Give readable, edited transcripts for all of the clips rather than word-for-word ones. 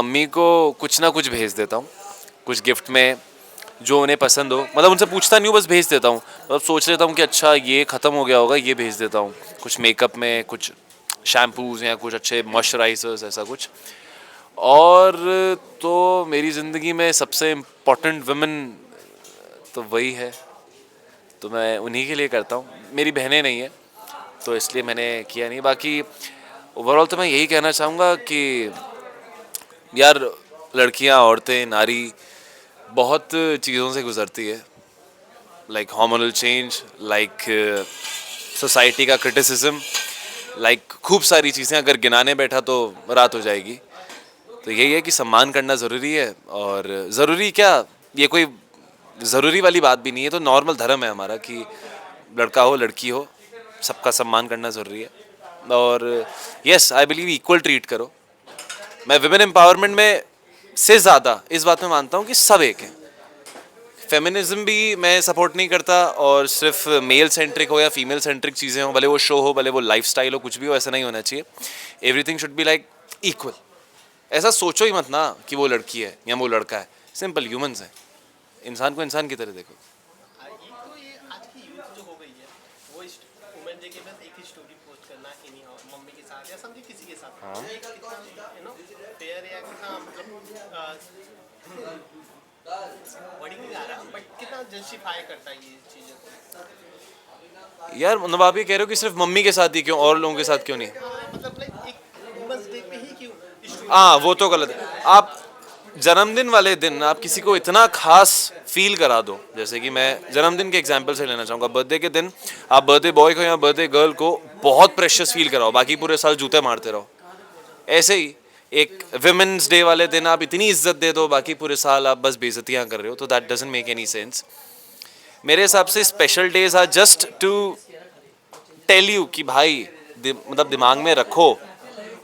Mummy को कुछ ना कुछ भेज देता हूँ, कुछ गिफ्ट में जो उन्हें पसंद हो। मतलब उनसे पूछता नहीं हूँ, बस भेज देता हूँ। मतलब सोच लेता हूँ कि अच्छा ये ख़त्म हो गया होगा, ये भेज देता हूँ। कुछ मेकअप में कुछ शैम्पूज़ या कुछ अच्छे मॉइस्चराइजर्स, ऐसा कुछ। और तो मेरी ज़िंदगी में सबसे इम्पोर्टेंट वुमेन तो वही है, तो मैं उन्हीं के लिए करता हूँ। मेरी बहनें नहीं है तो इसलिए मैंने किया नहीं। बाकी ओवरऑल तो मैं यही कहना चाहूँगा कि यार, लड़कियाँ, औरतें, नारी बहुत चीज़ों से गुजरती है। Like hormonal change, like society का क्रिटिसिज्म, लाइक खूब सारी चीज़ें। अगर गिनाने बैठा तो रात हो जाएगी। तो यही है कि सम्मान करना ज़रूरी है। और ज़रूरी क्या, ये कोई ज़रूरी वाली बात भी नहीं है, तो नॉर्मल धर्म है हमारा कि लड़का हो लड़की हो सबका सम्मान करना ज़रूरी है। और yes, I believe equal treat करो। मैं विमेन एम्पावरमेंट में से ज़्यादा इस बात में मानता हूँ कि सब एक हैं। फेमिनिज्म भी मैं सपोर्ट नहीं करता, और सिर्फ मेल सेंट्रिक हो या फीमेल सेंट्रिक चीज़ें हो, भले वो शो हो, भले वो लाइफस्टाइल हो, कुछ भी हो, ऐसा नहीं होना चाहिए। Everything should be like equal. ऐसा सोचो ही मत ना कि वो लड़की है या वो लड़का है। सिंपल ह्यूमंस हैं, इंसान को इंसान की तरह देखो। ये तो ये आज की यूथ जो हो गई है वो वुमेन डे के बस एक ही स्टोरी पोस्ट करना इन्हीं और मम्मी के साथ या समझे किसी के साथ। हाँ। ये कितना फेयर है या कितना मतलब बड़ी नहीं जा रहा बट कितना जस्टिफाई करता है ये चीजें। यार मतलब आप ये कह रहे हो कि सिर्फ मम्मी के साथ ही क्यों, और लोगों के साथ क्यों नहीं? मतलब लाइक एक वुमेन्स डे पे ही क्यों स्टोरी हाँ, बनानी वो तो गलत है। आप जन्मदिन वाले दिन आप किसी को इतना खास फील करा दो, जैसे कि मैं जन्मदिन के एग्जांपल से लेना चाहूँगा। बर्थडे के दिन आप बर्थडे बॉय को या बर्थडे गर्ल को बहुत प्रेशियस फील कराओ, बाकी पूरे साल जूते मारते रहो। ऐसे ही एक विमेंस डे वाले दिन आप इतनी इज्जत दे दो, बाकी पूरे साल आप बस बेइज्जतियाँ कर रहे हो, तो that doesn't make any sense. मेरे हिसाब से special days are just to tell you कि भाई मतलब दिमाग में रखो।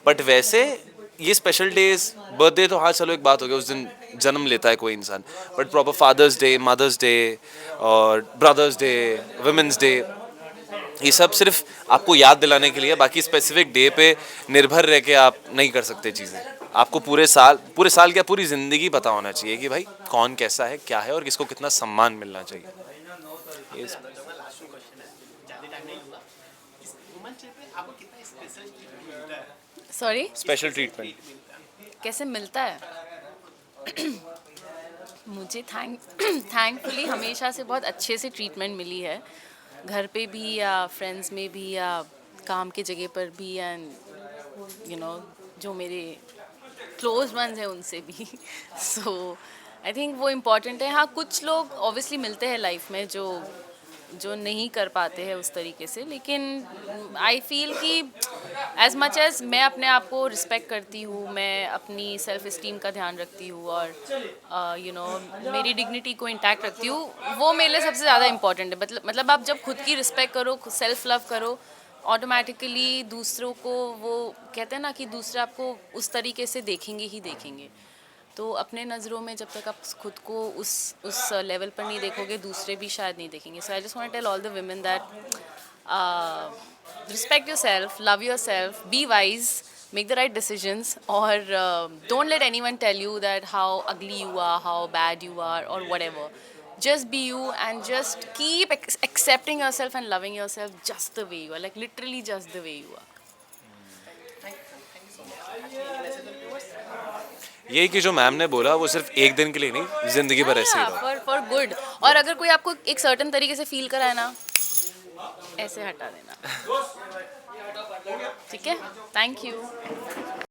बट वैसे ये स्पेशल डेज, बर्थडे तो हाँ चलो एक बात हो गया, उस दिन जन्म लेता है कोई इंसान। But proper father's day, mother's day और ब्रदर्स डे, वुमेंस डे, ये सब सिर्फ आपको याद दिलाने के लिए। बाकी स्पेसिफिक डे पे निर्भर रह के आप नहीं कर सकते चीज़ें। आपको पूरे साल क्या पूरी ज़िंदगी पता होना चाहिए कि भाई कौन कैसा है, क्या है, और किसको कितना सम्मान मिलना चाहिए। ये लास्ट क्वेश्चन है, ज्यादा टाइम नहीं लूंगा। इस वुमेन्स डे पे आपको कितना स्पेशल ट्रीटमेंट मिलता है? सॉरी, स्पेशल ट्रीटमेंट कैसे मिलता है? मुझे थैंकफुली हमेशा से बहुत अच्छे से ट्रीटमेंट मिली है, घर पे भी या फ्रेंड्स में भी या काम के जगह पर भी, एंड जो मेरे क्लोज वंस हैं उनसे भी। सो आई थिंक वो इम्पॉर्टेंट है। हाँ, कुछ लोग ऑब्वियसली मिलते हैं लाइफ में जो जो नहीं कर पाते हैं उस तरीके से, लेकिन आई फील कि एज मच एज मैं अपने आप को रिस्पेक्ट करती हूँ, मैं अपनी सेल्फ इस्टीम का ध्यान रखती हूँ और मेरी डिग्निटी को इंटैक्ट रखती हूँ, वो मेरे लिए सबसे ज़्यादा इंपॉर्टेंट है। मतलब आप जब खुद की रिस्पेक्ट करो, सेल्फ लव करो, ऑटोमेटिकली दूसरों को, वो कहते हैं ना कि दूसरे आपको उस तरीके से देखेंगे ही देखेंगे। तो अपने नज़रों में जब तक आप खुद को उस लेवल पर नहीं देखोगे, दूसरे भी शायद नहीं देखेंगे। So I just want to tell all the women that respect yourself, love yourself, be wise, make the right decisions, or don't let anyone tell you that how ugly you are, how bad you are, or whatever. Just be you and just keep accepting yourself and loving yourself just the way you are, like literally just the way you are. यही कि जो ma'am ने बोला वो सिर्फ एक दिन के लिए नहीं, जिंदगी भर ऐसे ही रहो। For good. और अगर कोई आपको एक सर्टन तरीके से फील कराए ना, ऐसे हटा देना। ठीक है, थैंक यू।